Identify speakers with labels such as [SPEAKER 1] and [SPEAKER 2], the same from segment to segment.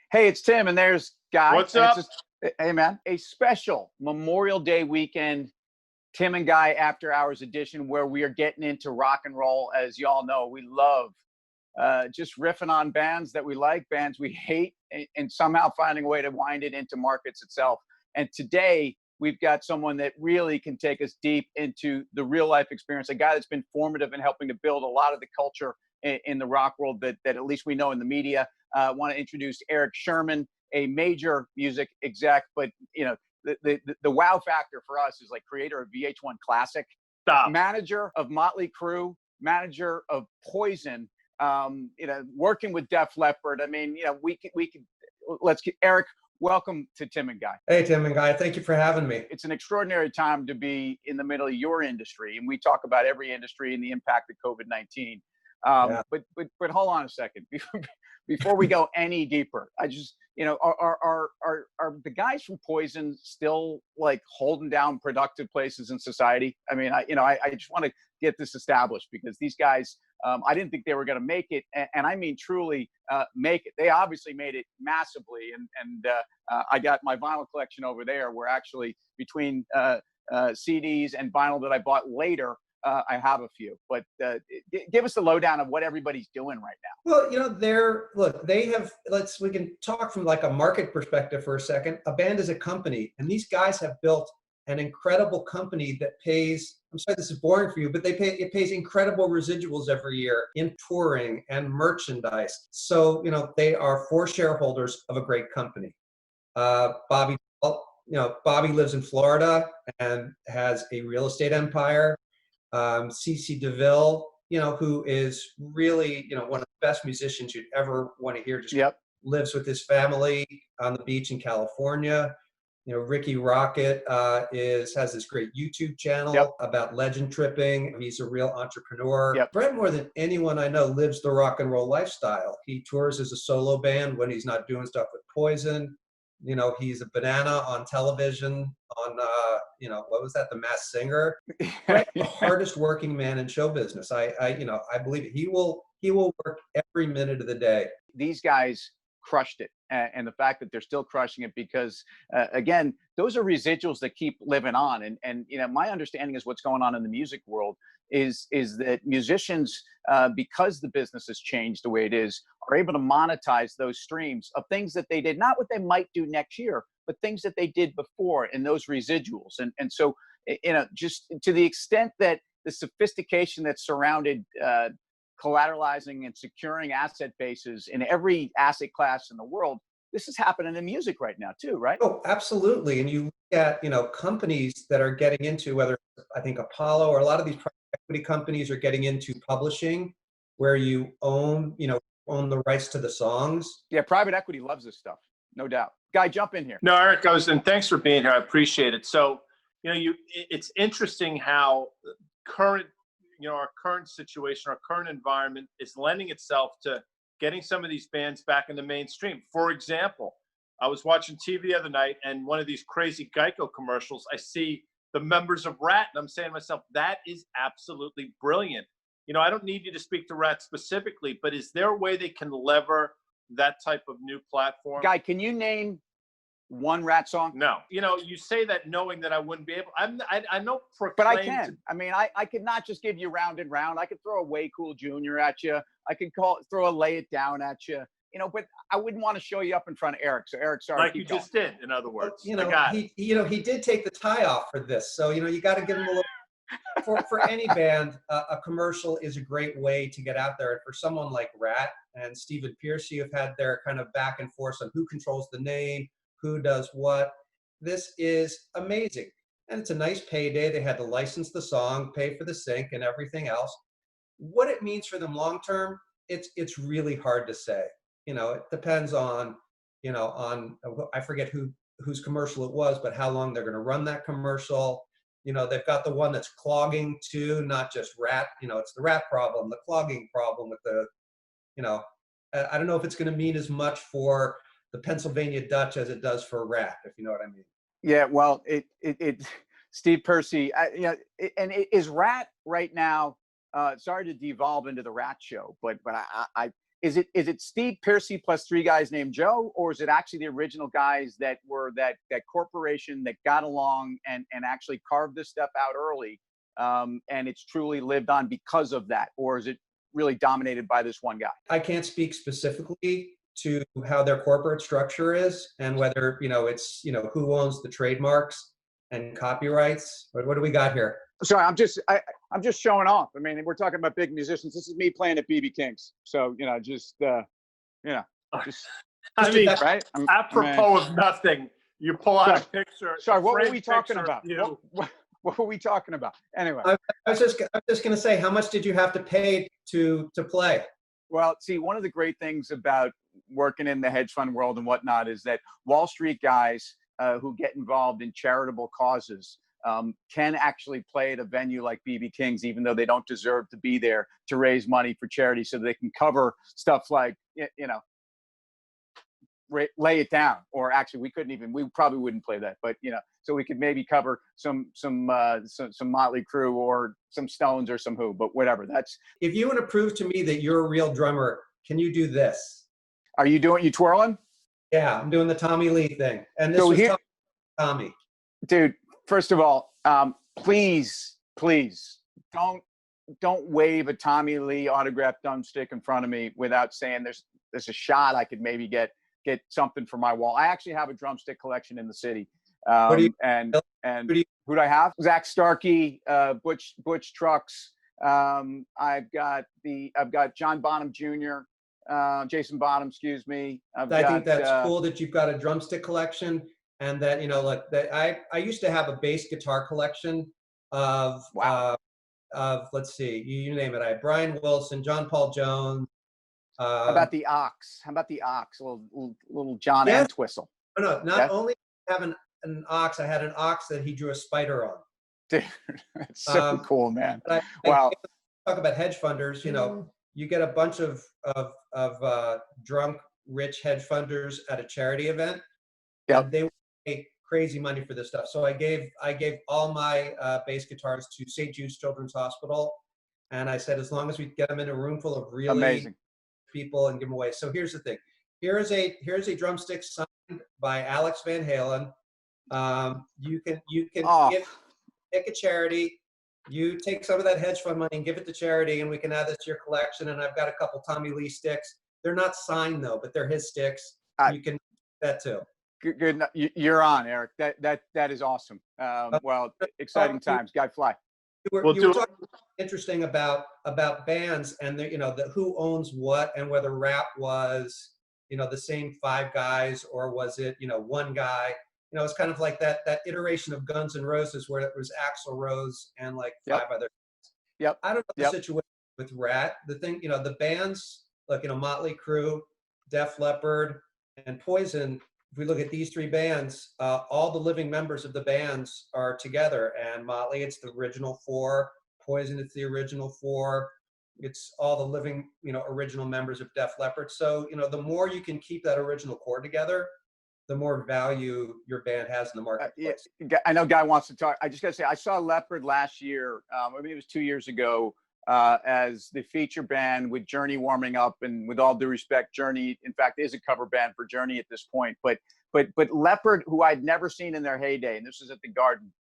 [SPEAKER 1] Hey, it's Tim, and there's Guy.
[SPEAKER 2] What's up?
[SPEAKER 1] Hey, man, a special Memorial Day weekend Tim and Guy After Hours edition where we are getting into rock and roll. As y'all know, we love just riffing on bands that we like, bands we hate, and somehow finding a way to wind it into markets itself. And today, we've got someone that really can take us deep into the real life experience, a guy that's been formative in helping to build a lot of the culture in the rock world that at least we know in the media. I want to introduce Eric Sherman, a major music exec, but the wow factor for us is like creator of VH1 Classic,
[SPEAKER 2] Stop.
[SPEAKER 1] manager of Motley Crue, manager of Poison, working with Def Leppard. I mean, we could let's get Eric. Welcome to Tim and Guy.
[SPEAKER 3] Hey, Tim and Guy. Thank you for having me.
[SPEAKER 1] It's an extraordinary time to be in the middle of your industry, and we talk about every industry and the impact of COVID-19.
[SPEAKER 3] Yeah.
[SPEAKER 1] But hold on a second before we go any deeper. I just, are the guys from Poison still like holding down productive places in society? I mean, I just want to get this established because these guys, I didn't think they were going to make it, and I mean truly make it. They obviously made it massively, and I got my vinyl collection over there. Where actually between CDs and vinyl that I bought later. I have a few, but give us the lowdown of what everybody's doing right now.
[SPEAKER 3] Well, we can talk from like a market perspective for a second. A band is a company, and these guys have built an incredible company that pays, I'm sorry this is boring for you, but it pays incredible residuals every year in touring and merchandise. So, they are four shareholders of a great company. Bobby lives in Florida and has a real estate empire. CC DeVille, who is really, one of the best musicians you'd ever want to hear, just lives with his family on the beach in California. Ricky Rocket has this great YouTube channel about legend tripping. He's a real entrepreneur. Brett, more than anyone I know, lives the rock and roll lifestyle. He tours as a solo band when he's not doing stuff with Poison. He's a banana on television on, what was that? The Masked Singer. Brett, the hardest working man in show business. I believe it. He will work every minute of the day.
[SPEAKER 1] These guys crushed it. And the fact that they're still crushing it because, again, those are residuals that keep living on. And my understanding is what's going on in the music world is that musicians, because the business has changed the way it is, are able to monetize those streams of things that they did, not what they might do next year, but things that they did before in those residuals. And so, just to the extent that the sophistication that surrounded collateralizing and securing asset bases in every asset class in the world, this is happening in music right now too, right?
[SPEAKER 3] Oh, absolutely. And you look at, companies that are getting into, whether I think Apollo or a lot of these private equity companies are getting into publishing, where you own the rights to the songs.
[SPEAKER 1] Yeah, private equity loves this stuff, no doubt. Guy, jump in here.
[SPEAKER 2] No, Eric, and thanks for being here. I appreciate it. So, it's interesting how our current situation, our current environment is lending itself to getting some of these bands back in the mainstream. For example, I was watching TV the other night, and one of these crazy Geico commercials, I see the members of Rat, and I'm saying to myself, that is absolutely brilliant. I don't need you to speak to Rat specifically, but is there a way they can lever that type of new platform?
[SPEAKER 1] Guy, can you name one Rat song?
[SPEAKER 2] No. You say that knowing that I wouldn't be able. I know.
[SPEAKER 1] But I can. I mean, I could not just give you Round and Round. I could throw a Way Cool Jr. at you. I could throw a Lay It Down at you. But I wouldn't want to show you up in front of Eric. So Eric, sorry.
[SPEAKER 2] Like you just did, in other words.
[SPEAKER 3] He did take the tie off for this. So, you got to give him a little. For any band, a commercial is a great way to get out there. And for someone like Rat and Stephen Pearcy have had their kind of back and forth on who controls the name, who does what. This is amazing. And it's a nice payday. They had to license the song, pay for the sync and everything else. What it means for them long term, it's really hard to say. It depends on I forget whose commercial it was, but how long they're going to run that commercial. They've got the one that's clogging too, not just Rat. It's the Rat problem, the clogging problem with the, I don't know if it's going to mean as much for the Pennsylvania Dutch as it does for Rat, if you know what I mean.
[SPEAKER 1] Yeah, well, Steve Pearcy, is Rat right now? Sorry to devolve into the Rat show, but is it Steve Piercy plus three guys named Joe, or is it actually the original guys that were that corporation that got along and actually carved this stuff out early, and it's truly lived on because of that, or is it really dominated by this one guy?
[SPEAKER 3] I can't speak specifically to how their corporate structure is and whether, it's, who owns the trademarks and copyrights. But what do we got here?
[SPEAKER 1] Sorry, I'm just showing off. I mean, we're talking about big musicians. This is me playing at BB King's. So, just
[SPEAKER 2] I mean,
[SPEAKER 1] right?
[SPEAKER 2] apropos of nothing, you pull out a picture.
[SPEAKER 1] Sorry, what were we talking about? What were we talking about? Anyway,
[SPEAKER 3] I was just going to say, how much did you have to pay to play?
[SPEAKER 1] Well, see, one of the great things about working in the hedge fund world and whatnot is that Wall Street guys who get involved in charitable causes can actually play at a venue like BB King's, even though they don't deserve to be there, to raise money for charity, so they can cover stuff like, lay it down. Or actually, we probably wouldn't play that, but so we could maybe cover some Motley Crue or some Stones or some Who, but whatever. That's,
[SPEAKER 3] if you want to prove to me that you're a real drummer, can you do this?
[SPEAKER 1] Are you twirling?
[SPEAKER 3] Yeah, I'm doing the Tommy Lee thing, and this was Tommy. Dude,
[SPEAKER 1] first of all, please don't wave a Tommy Lee autographed thumbstick in front of me without saying there's a shot I could maybe get something for my wall. I actually have a drumstick collection in the city. Who do I have? Zach Starkey, Butch Trucks. I've got John Bonham Jr., Jason Bonham, excuse me.
[SPEAKER 3] I think that's cool that you've got a drumstick collection, and that I used to have a bass guitar collection of let's see, you name it. I had Brian Wilson, John Paul Jones.
[SPEAKER 1] How about the Ox? A little John Entwistle.
[SPEAKER 3] No, not only have an ox, I had an ox that he drew a spider on.
[SPEAKER 1] Dude, that's so cool, man.
[SPEAKER 3] Wow. Talk about hedge funders. You get a bunch of drunk, rich hedge funders at a charity event.
[SPEAKER 1] Yeah.
[SPEAKER 3] They would pay crazy money for this stuff. So I gave all my bass guitars to St. Jude's Children's Hospital, and I said, as long as we get them in a room full of really
[SPEAKER 1] amazing
[SPEAKER 3] people and give them away. So here's the thing. Here's a drumstick signed by Alex Van Halen. You can pick a charity. You take some of that hedge fund money and give it to charity, and we can add this to your collection. And I've got a couple Tommy Lee sticks. They're not signed though, but they're his sticks. You can do that too.
[SPEAKER 1] Good. You're on, Eric. That is awesome. Well, exciting times. Guy fly.
[SPEAKER 3] You were talking interesting about bands and the who owns what, and whether rap was the same five guys, or was it one guy. It's kind of like that iteration of Guns N' Roses where it was Axl Rose and like five other.
[SPEAKER 1] Yep.
[SPEAKER 3] I don't know the situation with Rat. The thing, the bands like Motley Crue, Def Leppard, and Poison. If we look at these three bands, all the living members of the bands are together. And Motley, it's the original four. Poison, it's the original four. It's all the living, original members of Def Leppard. So, the more you can keep that original core together, the more value your band has in the marketplace.
[SPEAKER 1] I know Guy wants to talk. I just got to say, I saw Leopard last year. It was 2 years ago, as the feature band with Journey warming up. And with all due respect, Journey, in fact, is a cover band for Journey at this point. But Leopard, who I'd never seen in their heyday, and this was at the Garden,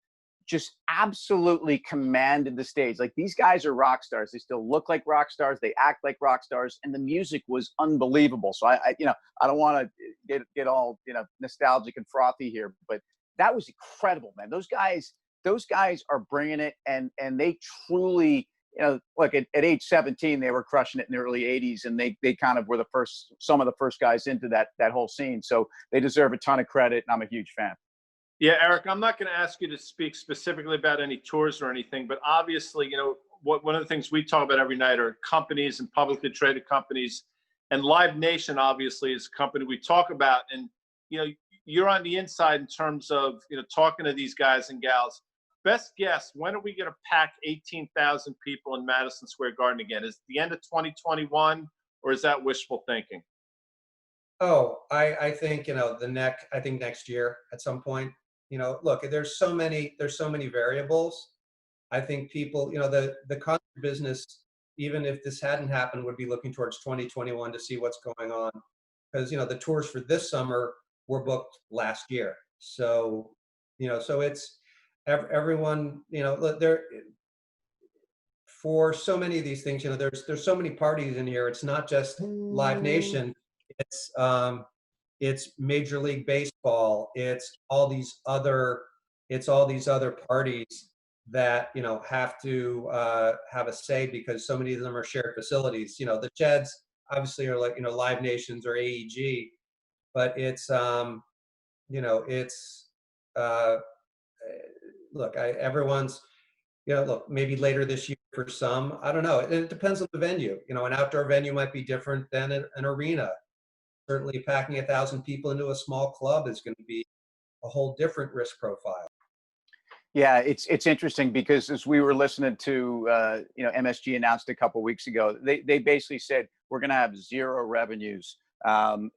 [SPEAKER 1] just absolutely commanded the stage. Like, these guys are rock stars. They still look like rock stars. They act like rock stars, and the music was unbelievable. So I don't want to get all nostalgic and frothy here, but that was incredible, man. Those guys are bringing it, and they truly, look, at age 17, they were crushing it in the early 80s, and they kind of were some of the first guys into that whole scene. So they deserve a ton of credit, and I'm a huge fan.
[SPEAKER 2] Yeah, Eric, I'm not going to ask you to speak specifically about any tours or anything, but obviously, one of the things we talk about every night are companies and publicly traded companies, and Live Nation obviously is a company we talk about. And, you're on the inside in terms of, talking to these guys and gals. Best guess, when are we going to pack 18,000 people in Madison Square Garden again? Is it the end of 2021, or is that wishful thinking?
[SPEAKER 3] Oh, I think, I think next year at some point. Look, there's so many variables. I think people, the concert business even if this hadn't happened, would be looking towards 2021 to see what's going on. Because, the tours for this summer were booked last year. So, so it's everyone, there for so many of these things, there's so many parties in here. It's not just Live Nation. It's Major League Baseball. It's all these other parties that have to have a say, because so many of them are shared facilities. The Jeds obviously are like Live Nations or AEG, but it's it's look, everyone's look, maybe later this year for some. I don't know. It depends on the venue. An outdoor venue might be different than an arena. Certainly, packing 1,000 people into a small club is going to be a whole different risk profile.
[SPEAKER 1] Yeah, it's interesting because as we were listening to MSG announced a couple of weeks ago, they basically said we're going to have zero revenues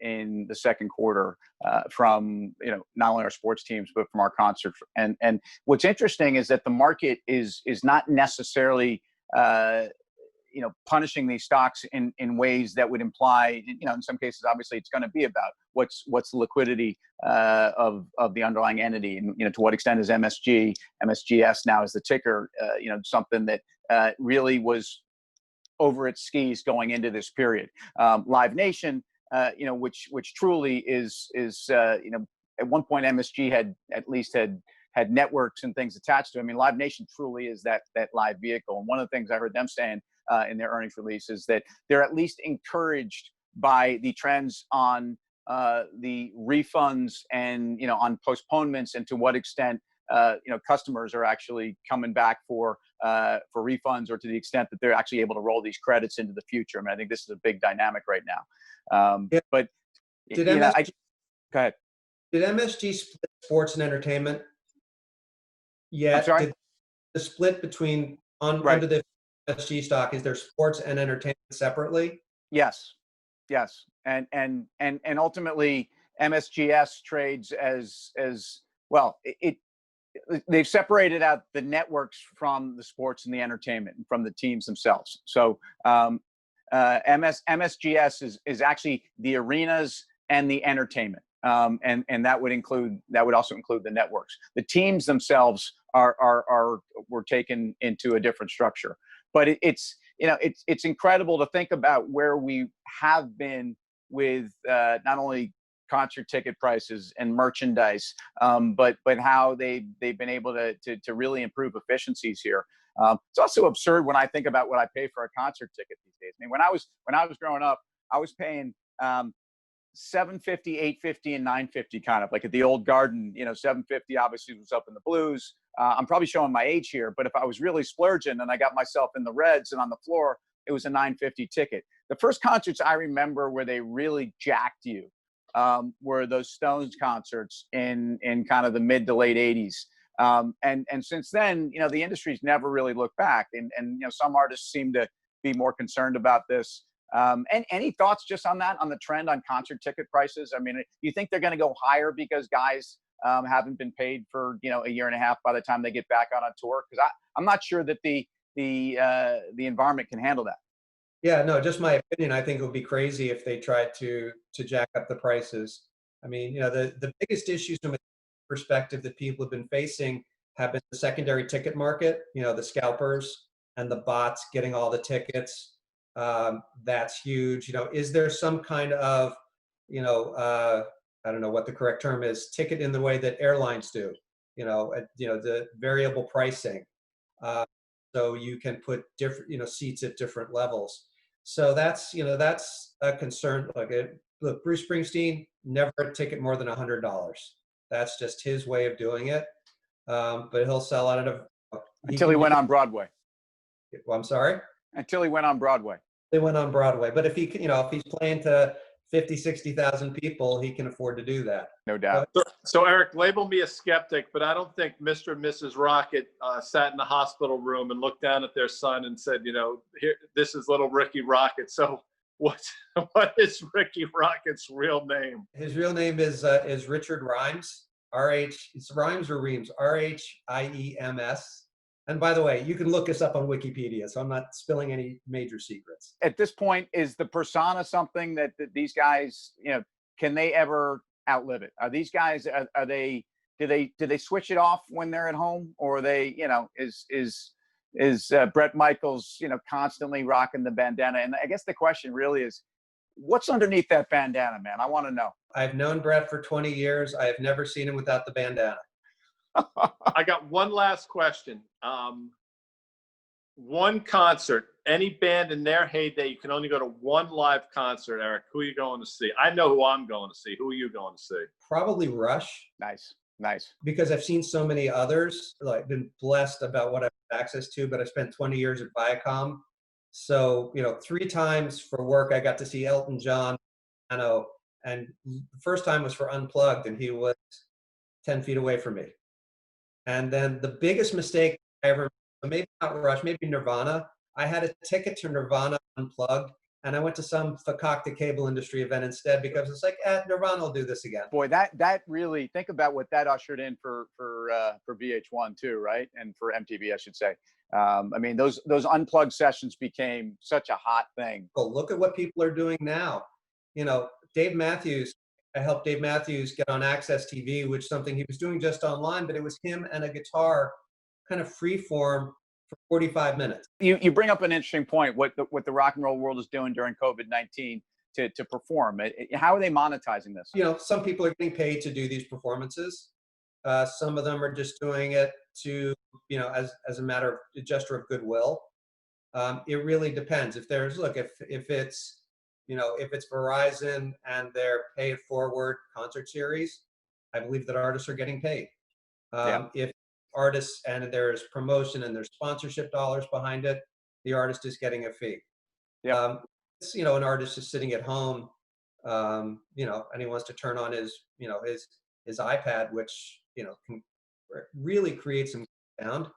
[SPEAKER 1] in the second quarter from not only our sports teams but from our concert. And what's interesting is that the market is not necessarily punishing these stocks in ways that would imply, in some cases, obviously it's going to be about what's the liquidity of the underlying entity, and to what extent is MSGS now is the ticker, something that really was over its skis going into this period. Live Nation, which truly is at one point MSG had networks and things attached to it. I mean, Live Nation truly is that live vehicle. And one of the things I heard them saying in their earnings release is that they're at least encouraged by the trends on the refunds and on postponements, and to what extent customers are actually coming back for refunds, or to the extent that they're actually able to roll these credits into the future. I mean, I think this is a big dynamic right now.
[SPEAKER 3] Yeah.
[SPEAKER 1] But
[SPEAKER 3] Did
[SPEAKER 1] go ahead.
[SPEAKER 3] Did MSG split sports and entertainment yet?
[SPEAKER 1] I'm sorry?
[SPEAKER 3] Did the split between
[SPEAKER 1] Right.
[SPEAKER 3] under the MSG stock, is there sports and entertainment separately?
[SPEAKER 1] Yes, and ultimately MSGS trades as well. They've separated out the networks from the sports and the entertainment and from the teams themselves. So MSGS is actually the arenas and the entertainment, and that would also include the networks. The teams themselves were taken into a different structure, but it's incredible to think about where we have been with not only concert ticket prices and merchandise, but how they've been able to really improve efficiencies here. It's also absurd when I think about what I pay for a concert ticket these days. I mean, when I was growing up, I was paying $7.50, $8.50, and $9.50, kind of like at the old Garden. $7.50 obviously was up in the blues. I'm probably showing my age here, but if I was really splurging and I got myself in the reds and on the floor, it was a $9.50 ticket. The first concerts I remember where they really jacked you were those Stones concerts in kind of the mid to late 80s. And since then, the industry's never really looked back. And some artists seem to be more concerned about this. And any thoughts just on that, on the trend on concert ticket prices? I mean, do you think they're going to go higher because guys haven't been paid for a year and a half by the time they get back on a tour? Because I'm not sure that the environment can handle that.
[SPEAKER 3] Yeah, no, just my opinion. I think it would be crazy if they tried to jack up the prices. I mean, the biggest issues from a perspective that people have been facing have been the secondary ticket market. The scalpers and the bots getting all the tickets. That's huge. Is there some kind of, I don't know what the correct term is, ticket in the way that airlines do? The variable pricing. So you can put different, seats at different levels. So that's a concern. Look, Bruce Springsteen never a ticket more than $100. That's just his way of doing it. But he'll sell out of
[SPEAKER 1] until he went on Broadway.
[SPEAKER 3] Well, I'm sorry.
[SPEAKER 1] Until he went on Broadway.
[SPEAKER 3] They went on Broadway, but if he's playing to 50, 60,000 people, he can afford to do that.
[SPEAKER 1] No doubt.
[SPEAKER 2] So Eric, label me a skeptic, but I don't think Mr. and Mrs. Rocket sat in the hospital room and looked down at their son and said, here, this is little Ricky Rocket. So what is Ricky Rocket's real name?
[SPEAKER 3] His real name is Richard Rhymes. It's Rhymes or Reams, Rhiems. And by the way, you can look this up on Wikipedia, so I'm not spilling any major secrets.
[SPEAKER 1] At this point, is the persona something that these guys, can they ever outlive it? Are these guys, are they, do they switch it off when they're at home, or are they, is Brett Michaels, constantly rocking the bandana? And I guess the question really is, what's underneath that bandana, man? I want to know.
[SPEAKER 3] I've known Brett for 20 years. I have never seen him without the bandana.
[SPEAKER 2] I got one last question. One concert, any band in their heyday, you can only go to one live concert, Eric. Who are you going to see? I know who I'm going to see. Who are you going to see?
[SPEAKER 3] Probably Rush.
[SPEAKER 1] Nice.
[SPEAKER 3] Because I've seen so many others. Like, been blessed about what I have access to, but I spent 20 years at Viacom. So, 3 times for work, I got to see Elton John, and the first time was for Unplugged, and he was 10 feet away from me. And then the biggest mistake I ever, maybe not Rush, maybe Nirvana. I had a ticket to Nirvana Unplugged, and I went to some fakakta cable industry event instead, because it's like, Nirvana will do this again.
[SPEAKER 1] Boy, that really, think about what that ushered in for VH1 too, right? And for MTV, I should say. I mean, those Unplugged sessions became such a hot thing.
[SPEAKER 3] Well, look at what people are doing now. Dave Matthews, I helped Dave Matthews get on Access TV, which is something he was doing just online, but it was him and a guitar, kind of free form, for 45 minutes.
[SPEAKER 1] You bring up an interesting point, what the rock and roll world is doing during COVID-19 to perform. How are they monetizing this?
[SPEAKER 3] Some people are getting paid to do these performances. Some of them are just doing it to, as a matter of a gesture of goodwill. It really depends. If it's Verizon and their pay it forward concert series, I believe that artists are getting paid. If artists and there's promotion and there's sponsorship dollars behind it, the artist is getting a fee. An artist is sitting at home, and he wants to turn on his iPad, which can really create some sound.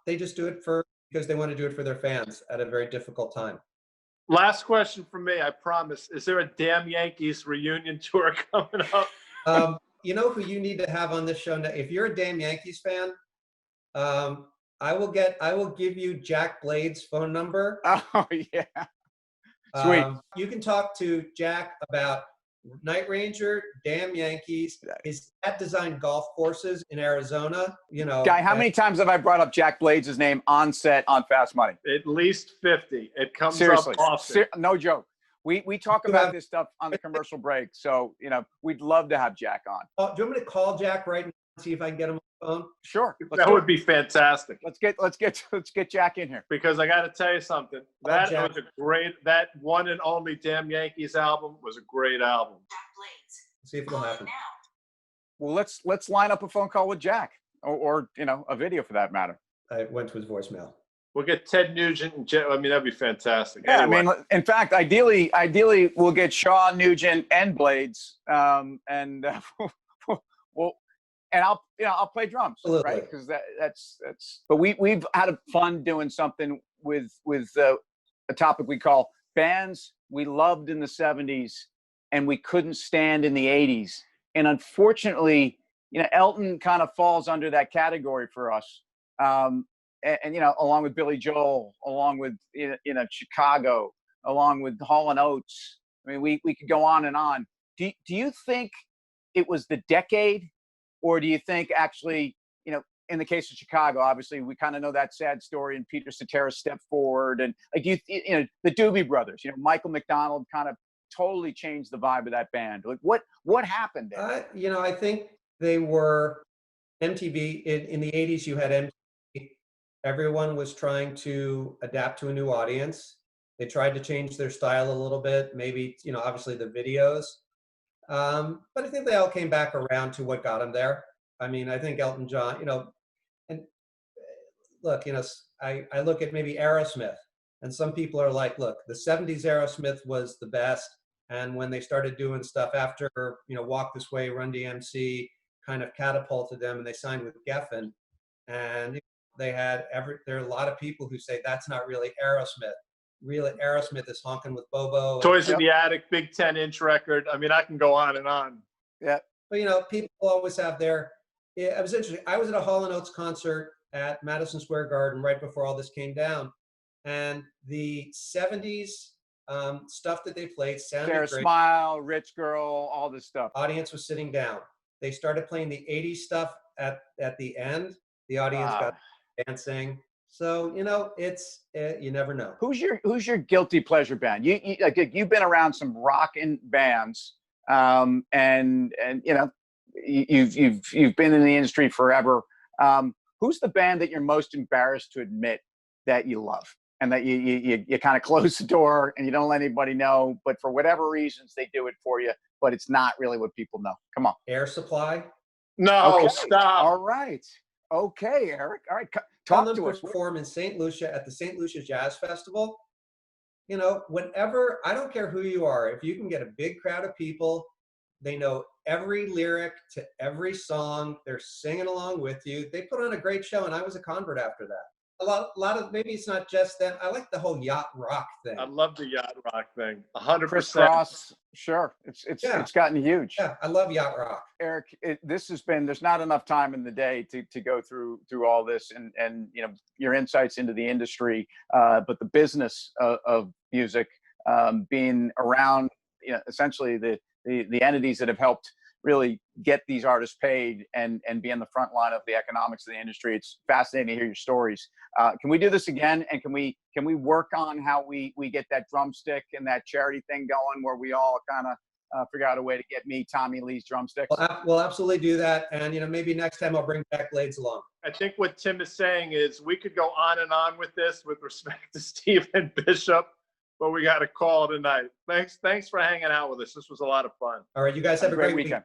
[SPEAKER 3] They just do it because they want to do it for their fans at a very difficult time.
[SPEAKER 2] Last question from me, I promise. Is there a Damn Yankees reunion tour coming up?
[SPEAKER 3] You know who you need to have on this show now? If you're a Damn Yankees fan, I will give you Jack Blade's phone number.
[SPEAKER 1] Oh yeah, sweet.
[SPEAKER 3] You can talk to Jack about Night Ranger, Damn Yankees. His dad designed golf courses in Arizona.
[SPEAKER 1] Guy, how many times have I brought up Jack Blades' name on set on Fast Money?
[SPEAKER 2] At least 50. It comes
[SPEAKER 1] Seriously,
[SPEAKER 2] up often.
[SPEAKER 1] No joke. We talk about this stuff on the commercial break, so we'd love to have Jack on.
[SPEAKER 3] Do you want me to call Jack right now and see if I can get him on the phone?
[SPEAKER 1] Sure,
[SPEAKER 2] that would be fantastic.
[SPEAKER 1] Let's get Jack in here.
[SPEAKER 2] Because I got to tell you something. That one and only Damn Yankees album was a great album.
[SPEAKER 3] See if it'll happen.
[SPEAKER 1] Well, let's line up a phone call with Jack, or a video for that matter.
[SPEAKER 3] I went to his voicemail.
[SPEAKER 2] We'll get Ted Nugent and that'd be fantastic.
[SPEAKER 1] Yeah,
[SPEAKER 2] anyway.
[SPEAKER 1] I mean, in fact, ideally, we'll get Shaw, Nugent, and Blades, and I'll play drums,
[SPEAKER 3] Absolutely.
[SPEAKER 1] right? Because that's. But we've had fun doing something with a topic we call bands we loved in the '70s and we couldn't stand in the '80s, and unfortunately, Elton kind of falls under that category for us. And along with Billy Joel, along with Chicago, along with Hall & Oates. I mean, we could go on and on. Do you think it was the decade, or do you think actually, in the case of Chicago, obviously we kind of know that sad story, and Peter Cetera stepped forward, and like the Doobie Brothers, Michael McDonald kind of totally changed the vibe of that band. Like what happened there?
[SPEAKER 3] I think they were MTV in the '80s. You had MTV. Everyone was trying to adapt to a new audience. They tried to change their style a little bit, maybe, obviously the videos. But I think they all came back around to what got them there. I mean, I think Elton John, and look, I look at maybe Aerosmith, and some people are like, look, the '70s Aerosmith was the best. And when they started doing stuff after, Walk This Way, Run DMC kind of catapulted them, and they signed with Geffen. And there are a lot of people who say that's not really Aerosmith. Really, Aerosmith is Honkin' with Bobo.
[SPEAKER 2] Toys in the Attic, big 10-inch record. I mean, I can go on and on.
[SPEAKER 1] Yeah.
[SPEAKER 3] But people always have it was interesting. I was at a Hall & Oates concert at Madison Square Garden right before all this came down. And the 70s stuff that they played sounded
[SPEAKER 1] Sarah
[SPEAKER 3] great.
[SPEAKER 1] Smile, Rich Girl, all this stuff.
[SPEAKER 3] Audience was sitting down. They started playing the 80s stuff at the end. The audience got dancing. So, you know, it's you never know.
[SPEAKER 1] Who's your guilty pleasure band? Like you've been around some rockin' bands, and you know, you've been in the industry forever. Who's the band that you're most embarrassed to admit that you love, and that you kind of close the door and you don't let anybody know, but for whatever reasons they do it for you, but it's not really what people know? Come on.
[SPEAKER 3] Air Supply.
[SPEAKER 2] No,
[SPEAKER 1] Okay.
[SPEAKER 2] stop.
[SPEAKER 1] All right. Okay, Eric. All right.
[SPEAKER 3] Saw
[SPEAKER 1] Talk
[SPEAKER 3] them
[SPEAKER 1] to us.
[SPEAKER 3] perform in St. Lucia at the St. Lucia Jazz Festival. You know, whenever, I don't care who you are, if you can get a big crowd of people, they know every lyric to every song, they're singing along with you. They put on a great show, and I was a convert after that. A lot of, maybe it's not just them. I like the whole yacht rock thing.
[SPEAKER 2] I love the yacht rock thing.
[SPEAKER 1] Chris
[SPEAKER 2] 100%.
[SPEAKER 1] Cross, sure. It's gotten huge.
[SPEAKER 3] Yeah, I love yacht rock.
[SPEAKER 1] Eric, this has been, there's not enough time in the day to go through all this and you know, your insights into the industry, but the business of music, being around, you know, essentially the entities that have helped really get these artists paid and be in the front line of the economics of the industry. It's fascinating to hear your stories. Can we do this again? And can we work on how we get that drumstick and that charity thing going, where we all kind of figure out a way to get me Tommy Lee's drumsticks?
[SPEAKER 3] We'll absolutely do that. And, you know, maybe next time I'll bring back blades along.
[SPEAKER 2] I think what Tim is saying is we could go on and on with this with respect to Stephen Bishop, but we got to call it a night. Thanks for hanging out with us. This was a lot of fun.
[SPEAKER 3] All right, you guys have a great weekend.